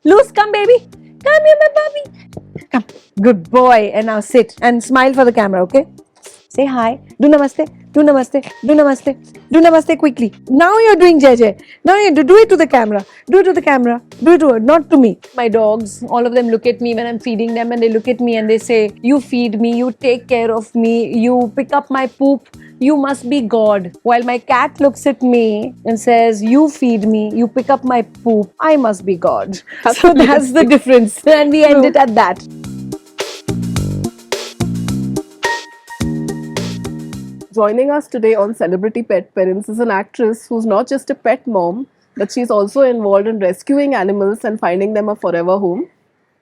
Loose, come baby. Come here, my baby. Come. Good boy. And now sit and smile for the camera, okay? Say hi. Do namaste. Do namaste. Do namaste. Do namaste quickly. Now you're doing JJ. Now you do it to the camera. Do it to the camera. Do it to her, not to me. My dogs, all of them look at me when I'm feeding them and they look at me and they say, you feed me, you take care of me, you pick up my poop, you must be God. While my cat looks at me and says, you feed me, you pick up my poop, I must be God. So that's the difference. And we end it at that. Joining us today on Celebrity Pet Parents is an actress who's not just a pet mom, but she's also involved in rescuing animals and finding them a forever home.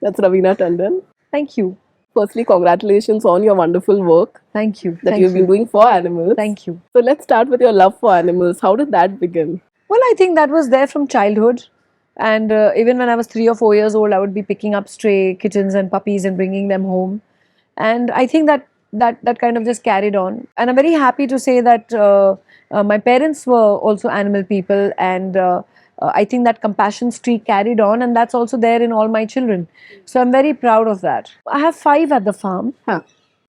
That's Raveena Tandon. Thank you. Firstly, congratulations on your wonderful work Thank you. that Thank you've been doing for animals. Thank you. So let's start with your love for animals. How did that begin? Well, I think that was there from childhood. And even when I was 3 or 4 years old, I would be picking up stray kittens and puppies and bringing them home. And I think that kind of just carried on. And I'm very happy to say that my parents were also animal people, and I think that compassion streak carried on, and that's also there in all my children. So I'm very proud of that. I have 5 at the farm. Huh.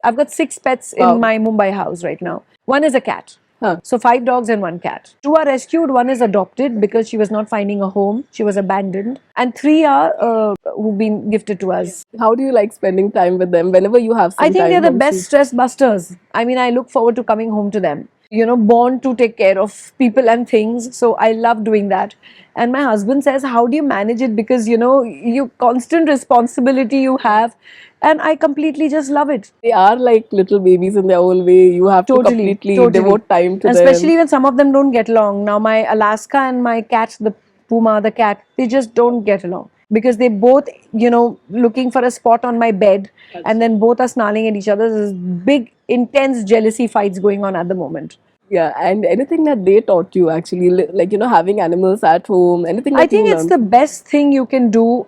I've got 6 pets Wow. in my Mumbai house right now. One is a cat. Huh. So 5 dogs and 1 cat. 2 are rescued, 1 is adopted because she was not finding a home. She was abandoned. And 3 are who've been gifted to us. How do you like spending time with them whenever you have some I think time? they're the I'm best sure. stress busters. I mean, I look forward to coming home to them. You know, born to take care of people and things. So I love doing that. And my husband says, how do you manage it? Because, you know, you constant responsibility you have. And I completely just love it. They are like little babies in their own way. You have to Totally, completely totally. devote time to them. Especially when some of them don't get along. Now, my Alaska and my cat, the Puma, the cat, they just don't get along. Because they both, you know, looking for a spot on my bed, and then both are snarling at each other. There's big, intense jealousy fights going on at the moment. Yeah, and anything that they taught you actually, like, you know, having animals at home, anything that I think you it's learned. the best thing you can do,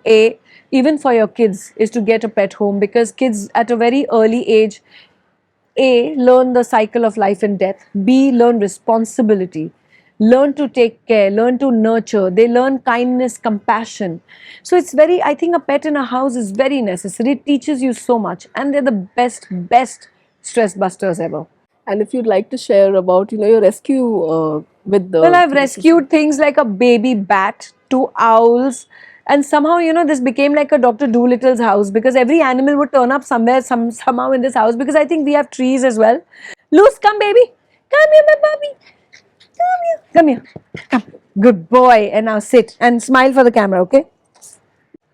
even for your kids, is to get a pet home, because kids at a very early age, learn the cycle of life and death, B, learn responsibility, learn to take care, learn to nurture, they learn kindness, compassion. So it's very, I think a pet in a house is very necessary. It teaches you so much, and they're the best stress busters ever. And if you'd like to share about, you know, your rescue with the... Well, I've rescued things like a baby bat, 2 owls, and somehow, you know, this became like a Dr. Doolittle's house, because every animal would turn up somewhere, somehow in this house, because I think we have trees as well. Loose, come baby. Come here, my puppy. Come here. Come here. Come. Good boy. And now sit and smile for the camera, okay?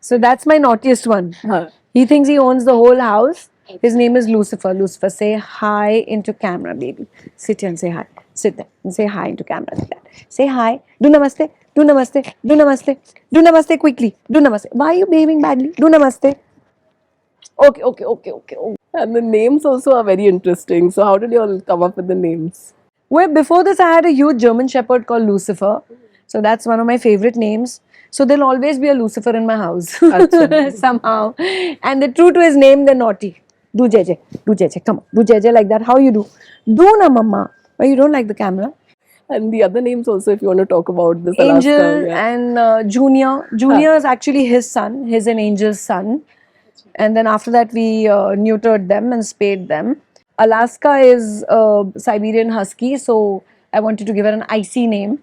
So that's my naughtiest one. Huh. He thinks he owns the whole house. His name is Lucifer. Lucifer, say hi into camera, baby. Sit here and say hi. Sit there and say hi into camera like that. Say hi. Do namaste. Do namaste. Do namaste. Do namaste quickly. Do namaste. Why are you behaving badly? Do namaste. Okay. And the names also are very interesting. So how did you all come up with the names? Well, before this, I had a huge German Shepherd called Lucifer. So that's one of my favorite names. So there'll always be a Lucifer in my house somehow. And the true to his name, they're naughty. Do JJ. Do JJ. Come on. Do JJ like that. How you do? Do na mama. Why you don't like the camera? And the other names also, if you want to talk about this. Angel Alaska, yeah. and Junior. Junior is actually his son. He's an Angel's son. And then after that, we neutered them and spayed them. Alaska is a Siberian Husky. So I wanted to give her an icy name.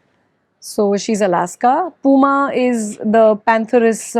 So she's Alaska. Puma is the Pantherus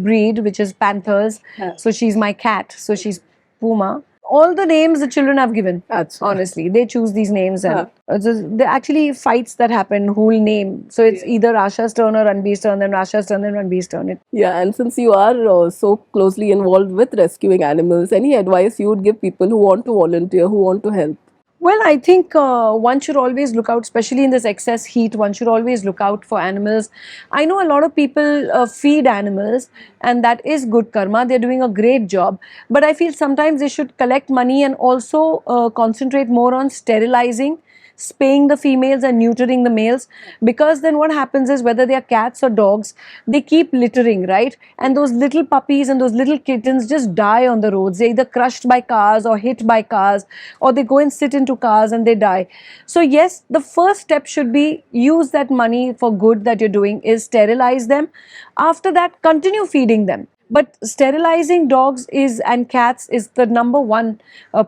breed, which is panthers. Yeah. So she's my cat. So she's Puma. All the names the children have given, Achha. honestly. They choose these names. And Huh. there are actually fights that happen, who will name. So it's either Rasha's turn or Ranbir's turn, then Rasha's turn, then Ranbir's turn. Yeah, and since you are so closely involved with rescuing animals, any advice you would give people who want to volunteer, who want to help? Well, I think one should always look out, especially in this excess heat, one should always look out for animals. I know a lot of people feed animals, and that is good karma. They're doing a great job. But I feel sometimes they should collect money and also concentrate more on sterilizing. spaying the females and neutering the males, because then what happens is, whether they are cats or dogs, they keep littering, right? And those little puppies and those little kittens just die on the roads. They're either crushed by cars or hit by cars, or they go and sit into cars and they die. So yes, the first step should be, use that money for good that you're doing, is sterilize them. After that, continue feeding them. But sterilizing dogs is and cats is the number one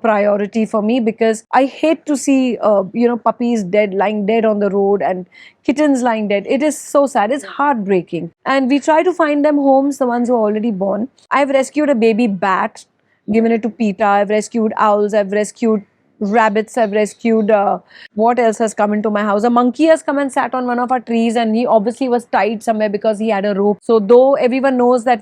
priority for me, because I hate to see puppies lying dead on the road, and kittens lying dead. It is so sad. It's heartbreaking. And we try to find them homes, the ones who are already born. I've rescued a baby bat, given it to PETA. I've rescued owls. I've rescued rabbits. I've rescued, what else has come into my house? A monkey has come and sat on one of our trees, and he obviously was tied somewhere because he had a rope. So though everyone knows that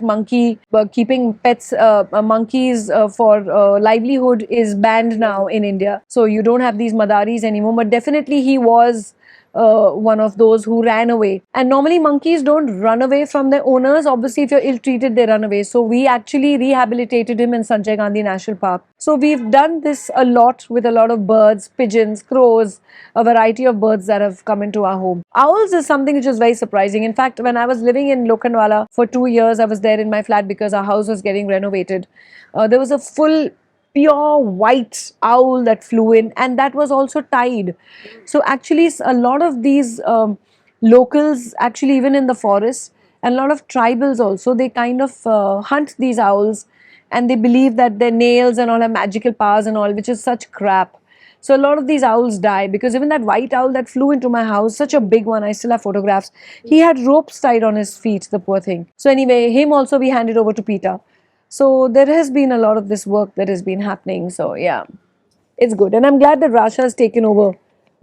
keeping pets, monkeys for livelihood is banned now in India, so you don't have these madaris anymore, but definitely he was one of those who ran away. And normally monkeys don't run away from their owners. Obviously, if you're ill-treated, they run away. So we actually rehabilitated him in Sanjay Gandhi National Park. So we've done this a lot with a lot of birds, pigeons, crows, a variety of birds that have come into our home. Owls is something which is very surprising. In fact, when I was living in Lokhandwala for 2 years, I was there in my flat because our house was getting renovated. There was a full pure white owl that flew in, and that was also tied. So actually a lot of these locals, actually even in the forest, and a lot of tribals also, they kind of hunt these owls, and they believe that their nails and all have magical powers and all, which is such crap. So a lot of these owls die, because even that white owl that flew into my house, such a big one, I still have photographs, he had ropes tied on his feet, the poor thing. So anyway, him also we handed over to PETA. So there has been a lot of this work that has been happening. So yeah, it's good. And I'm glad that Rasha has taken over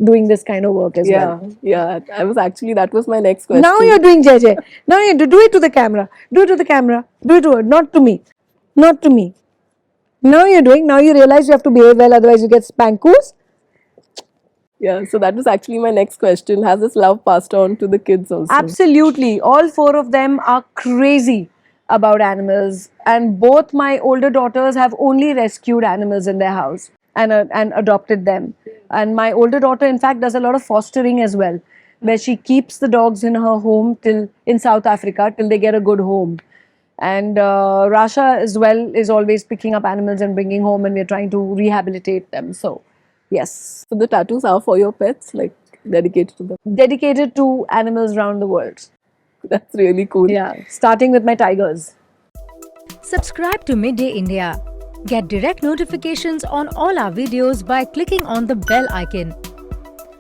doing this kind of work as well. Yeah. That was my next question. Now you're doing JJ. Now you do it to the camera. Do it to the camera. Do it to her. Not to me. Not to me. Now you're doing. Now you realize you have to behave well, otherwise you get spankus. Yeah, so that was actually my next question. Has this love passed on to the kids also? Absolutely. All 4 of them are crazy about animals, and both my older daughters have only rescued animals in their house and adopted them. And my older daughter, in fact, does a lot of fostering as well, where she keeps the dogs in her home in South Africa till they get a good home. And Rasha as well is always picking up animals and bringing home, and we're trying to rehabilitate them. So yes. So the tattoos are for your pets, like dedicated to them? Dedicated to animals around the world. That's really cool. Yeah, starting with my tigers. Subscribe to Midday India. Get direct notifications on all our videos by clicking on the bell icon.